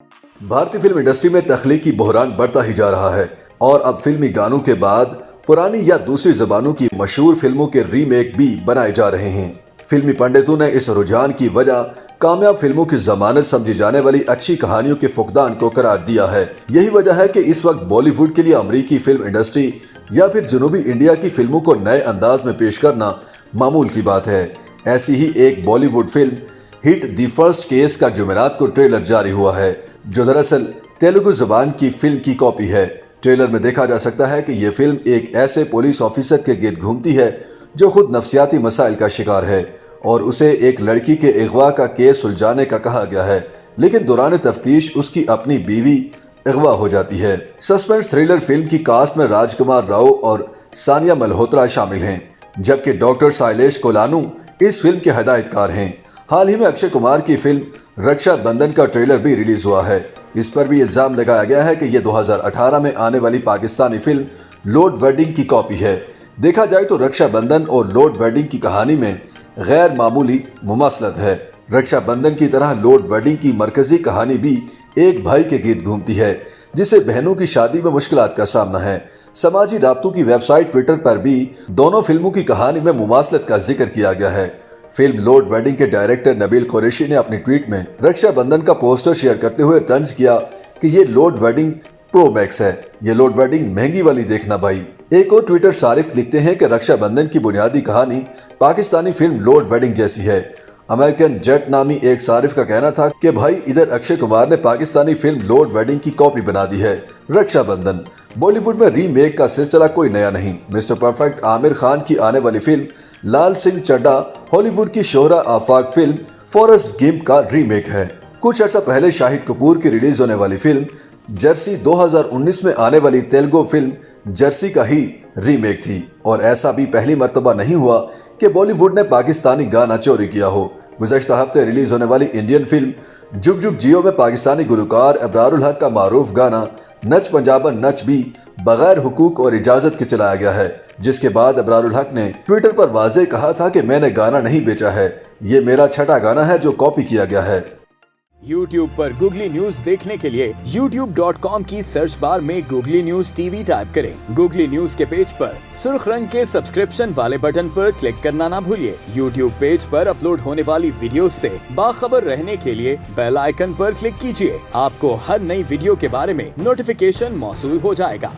भारतीय film industry में तख्लीकी बहरान बढ़ता ही जा रहा है और अब फिल्मी गानों के बाद पुरानी या दूसरी जबानों की मशहूर फिल्मों के रीमेक भी बनाए जा रहे हैं। फिल्मी पंडितों ने इस रुझान की वजह कामयाब फिल्मों की जमानत समझी जाने वाली अच्छी कहानियों के फुकदान को करार दिया है। यही वजह है कि इस वक्त बॉलीवुड के लिए अमेरिकी फिल्म इंडस्ट्री या फिर जनूबी इंडिया की फिल्मों को नए अंदाज में पेश करना मामूल की बात है। ऐसी ही एक Bollywood film hit the first case का जुमेरात को ट्रेलर जारी हुआ है, जो दरअसल तेलुगु जबान की फिल्म की कॉपी है। ट्रेलर में देखा जा सकता है कि यह फिल्म एक ऐसे पुलिस ऑफिसर के गिर्द घूमती है जो खुद नफ्सियाती मसाइल का शिकार है और उसे एक लड़की के अगवा का केस सुलझाने का कहा गया है, लेकिन दौरान तफ्तीश उसकी अपनी बीवी अगवा हो जाती है। सस्पेंस थ्रिलर फिल्म की कास्ट में राजकुमार राव और सानिया मल्होत्रा शामिल हैं, जबकि डॉक्टर शैलेश कोलानू इस फिल्म के हिदायतकार हैं। हाल ही में अक्षय कुमार की फिल्म रक्षाबंधन का ट्रेलर भी रिलीज हुआ है। इस पर भी इल्जाम लगाया गया है कि यह 2018 में आने वाली पाकिस्तानी फिल्म लॉर्ड वेडिंग की कॉपी है। देखा जाए तो रक्षाबंधन और लॉर्ड वेडिंग की कहानी में गैर मामूली मुमासलत है। रक्षाबंधन की तरह लॉर्ड वेडिंग की मरकजी कहानी भी एक भाई के गिर्द घूमती है जिसे बहनों की शादी में मुश्किलात का सामना है। समाजी राब्तों की वेबसाइट ट्विटर पर भी दोनों फिल्मों की कहानी में मुमासलत का जिक्र किया गया है। फिल्म लॉर्ड वेडिंग के डायरेक्टर नबील कुरैशी ने अपनी ट्वीट में रक्षाबंधन का पोस्टर शेयर करते हुए तंज किया कि ये लॉर्ड वेडिंग प्रो मैक्स है, ये लॉर्ड वेडिंग महंगी वाली देखना भाई। एक और ट्विटर सारिफ लिखते हैं कि रक्षाबंधन की बुनियादी कहानी पाकिस्तानी फिल्म लॉर्ड वेडिंग जैसी है। अमेरिकन जेट नामी एक सारिफ का कहना था कि भाई इधर अक्षय कुमार ने पाकिस्तानी फिल्म लॉर्ड वेडिंग की कॉपी बना दी है। रक्षाबंधन बॉलीवुड में रीमेक का सिलसिला कोई नया नहीं। मिस्टर परफेक्ट आमिर खान की आने वाली फिल्म लाल सिंह चड्ढा हॉलीवुड की शोहरा आफाक फिल्म फॉरेस्ट गेम्प का रीमेक है। कुछ अर्सा पहले शाहिद कपूर की रिलीज होने वाली फिल्म जर्सी 2019 में आने वाली तेलुगु फिल्म जर्सी का ही रीमेक थी और ऐसा भी पहली मर्तबा नहीं हुआ कि बॉलीवुड ने पाकिस्तानी गाना चोरी किया हो। गुज़श्ता हफ्ते रिलीज होने वाली इंडियन फिल्म जुग जुग जियो में पाकिस्तानी गुलकार अबरारुल हक का मारूफ गाना नच पंजाबन नच भी बगैर हुकूक और इजाजत के चलाया गया है, जिसके बाद अबरारुल हक ने ट्विटर पर वाज़ेह कहा था कि मैंने गाना नहीं बेचा है, ये मेरा छठा गाना है जो कॉपी किया गया है। YouTube पर गूगली न्यूज देखने के लिए youtube.com की सर्च बार में गूगली न्यूज टीवी टाइप करें। गूगली न्यूज के पेज पर सुर्ख रंग के सब्सक्रिप्शन वाले बटन पर क्लिक करना ना भूलिए। YouTube पेज पर अपलोड होने वाली वीडियो से बाखबर रहने के लिए बेल आइकन पर क्लिक कीजिए। आपको हर नई वीडियो के बारे में नोटिफिकेशन मौसूल हो जाएगा।